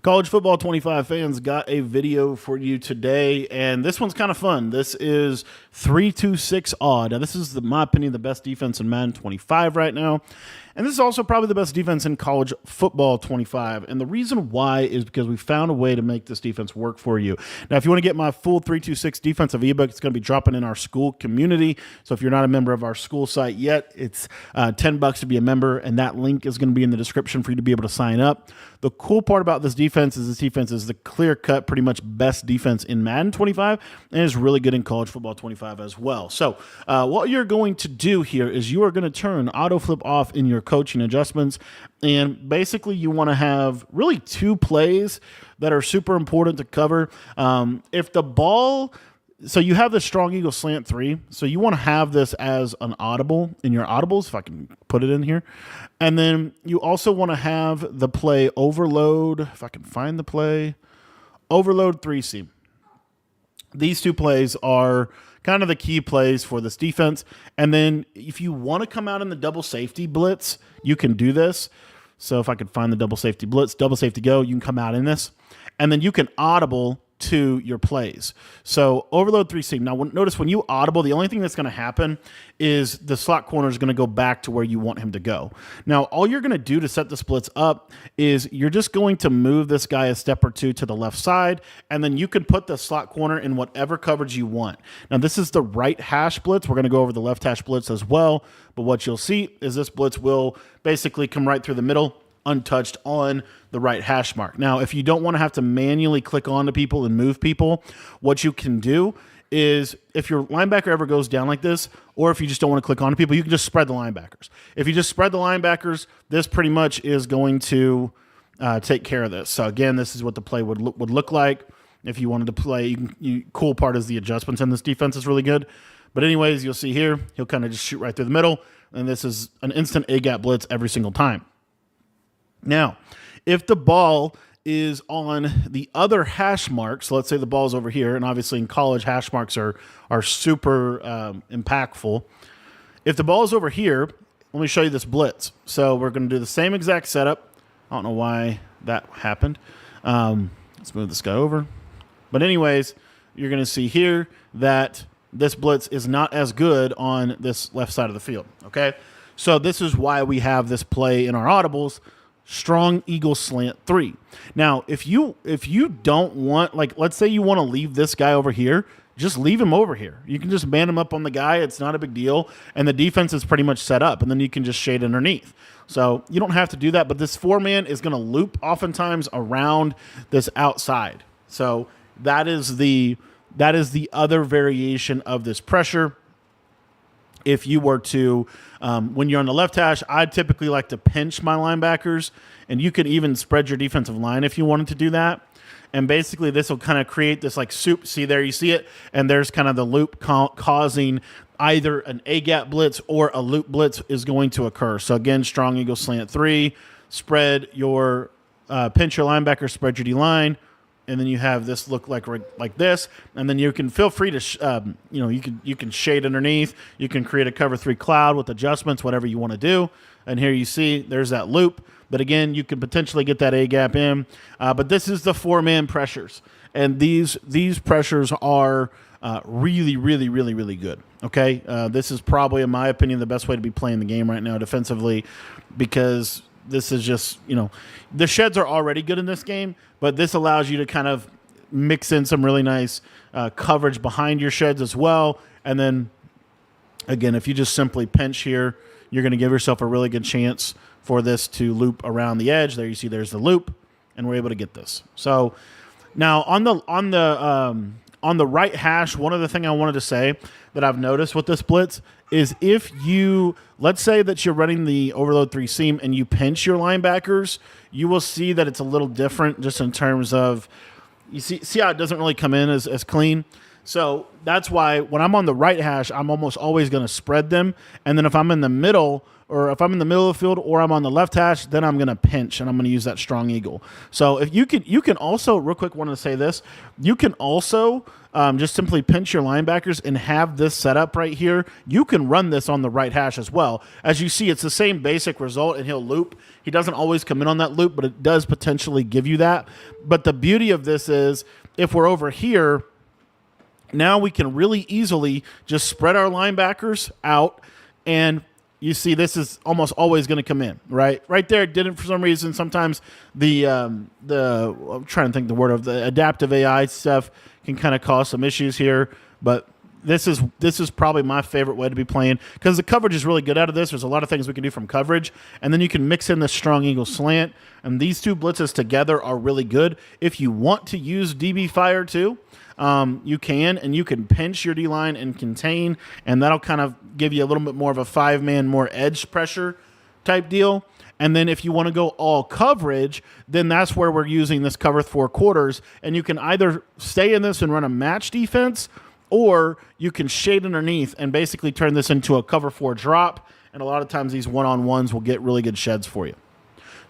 College Football 25 fans, got a video for you today, and this one's kind of fun. This is 3-2-6 odd. Now, this is, in my opinion, the best defense in Madden 25 right now, and this is also probably the best defense in College Football 25, and the reason why is because we found a way to make this defense work for you. Now, if you want to get my full 3-2-6 defensive ebook, it's going to be dropping in our school community, so if you're not a member of our school site yet, it's $10 to be a member, and that link is going to be in the description for you to be able to sign up. The cool part about this defense is the clear-cut, pretty much best defense in Madden 25, and is really good in College Football 25 as well. So what you're going to do here is you are going to turn auto flip off in your coaching adjustments, and basically you want to have really two plays that are super important to cover. If the ball... So you have the strong eagle slant 3. So you want to have this as an audible in your audibles, if I can put it in here. And then you also want to have the play overload, if I can find the play, overload 3 seam. These two plays are kind of the key plays for this defense. And then if you want to come out in the double safety blitz, you can do this. So if I could find the double safety blitz, double safety go, you can come out in this. And then you can audible to your plays. So overload 3 seam. Now notice when you audible, the only thing that's going to happen is the slot corner is going to go back to where you want him to go. Now all you're going to do to set the splits up is you're just going to move this guy a step or two to the left side, and then you can put the slot corner in whatever coverage you want. Now this is the right hash blitz. We're going to go over the left hash blitz as well, but what you'll see is this blitz will basically come right through the middle, untouched on the right hash mark. Now, if you don't want to have to manually click onto people and move people, what you can do is if your linebacker ever goes down like this, or if you just don't want to click onto people, you can just spread the linebackers. If you just spread the linebackers, this pretty much is going to take care of this. So again, this is what the play would look like if you wanted to play. Cool part is the adjustments in this defense is really good. But anyways, you'll see here, he'll kind of just shoot right through the middle, and this is an instant A-gap blitz every single time. Now, if the ball is on the other hash mark, so let's say the ball's over here, and obviously in college, hash marks are super impactful. If the ball is over here, let me show you this blitz. So we're going to do the same exact setup. I don't know why that happened. Let's move this guy over. But anyways, you're going to see here that this blitz is not as good on this left side of the field, okay? So this is why we have this play in our audibles, strong eagle slant 3. Now, if you don't want, like, let's say you want to leave this guy over here, just leave him over here. You can just man him up on the guy. It's not a big deal. And the defense is pretty much set up, and then you can just shade underneath. So you don't have to do that, but this 4-man is going to loop oftentimes around this outside. So that is the other variation of this pressure. If you were to, when you're on the left hash, I typically like to pinch my linebackers, and you could even spread your defensive line if you wanted to do that. And basically, this will kind of create this like soup. See there, you see it? And there's kind of the loop causing either an A-gap blitz or a loop blitz is going to occur. So again, strong eagle slant 3, spread your, pinch your linebacker, spread your D-line, and then you have this look like this, and then you can feel free to, you can shade underneath. You can create a cover 3 cloud with adjustments, whatever you want to do. And here you see there's that loop. But again, you could potentially get that A-gap in. But this is the 4-man pressures, and these pressures are really, really, really, really good. Okay, this is probably, in my opinion, the best way to be playing the game right now defensively, because this is just, the sheds are already good in this game, but this allows you to kind of mix in some really nice coverage behind your sheds as well. And then, again, if you just simply pinch here, you're going to give yourself a really good chance for this to loop around the edge. There you see there's the loop, and we're able to get this. So now on the right hash, one other thing I wanted to say that I've noticed with this blitz is if you, let's say that you're running the overload 3 seam and you pinch your linebackers, you will see that it's a little different just in terms of, you see how it doesn't really come in as clean. So that's why when I'm on the right hash, I'm almost always going to spread them. And then if I'm in the middle or if I'm in the middle of the field or I'm on the left hash, then I'm going to pinch and I'm going to use that strong eagle. So if you can also, real quick, wanted to say this, you can also just simply pinch your linebackers and have this setup right here. You can run this on the right hash as well. As you see, it's the same basic result, and he'll loop. He doesn't always come in on that loop, but it does potentially give you that. But the beauty of this is if we're over here, now we can really easily just spread our linebackers out, and you see this is almost always going to come in, right? Right there, it didn't for some reason. Sometimes I'm trying to think the word of the adaptive AI stuff can kind of cause some issues here, but this is probably my favorite way to be playing because the coverage is really good out of this. There's a lot of things we can do from coverage, and then you can mix in the strong eagle slant, and these two blitzes together are really good. If you want to use DB fire too, you can, and you can pinch your D-line and contain, and that'll kind of give you a little bit more of a 5-man, more edge pressure type deal. And then if you want to go all coverage, then that's where we're using this cover 4 quarters, and you can either stay in this and run a match defense, or you can shade underneath and basically turn this into a cover 4 drop, and a lot of times these one-on-ones will get really good sheds for you.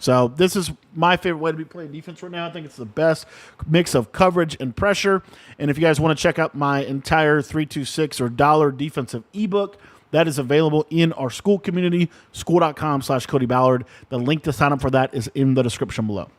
So this is my favorite way to be playing defense right now. I think it's the best mix of coverage and pressure. And if you guys want to check out my entire 326 or dollar defensive ebook, that is available in our school community, school.com/Cody Ballard. The link to sign up for that is in the description below.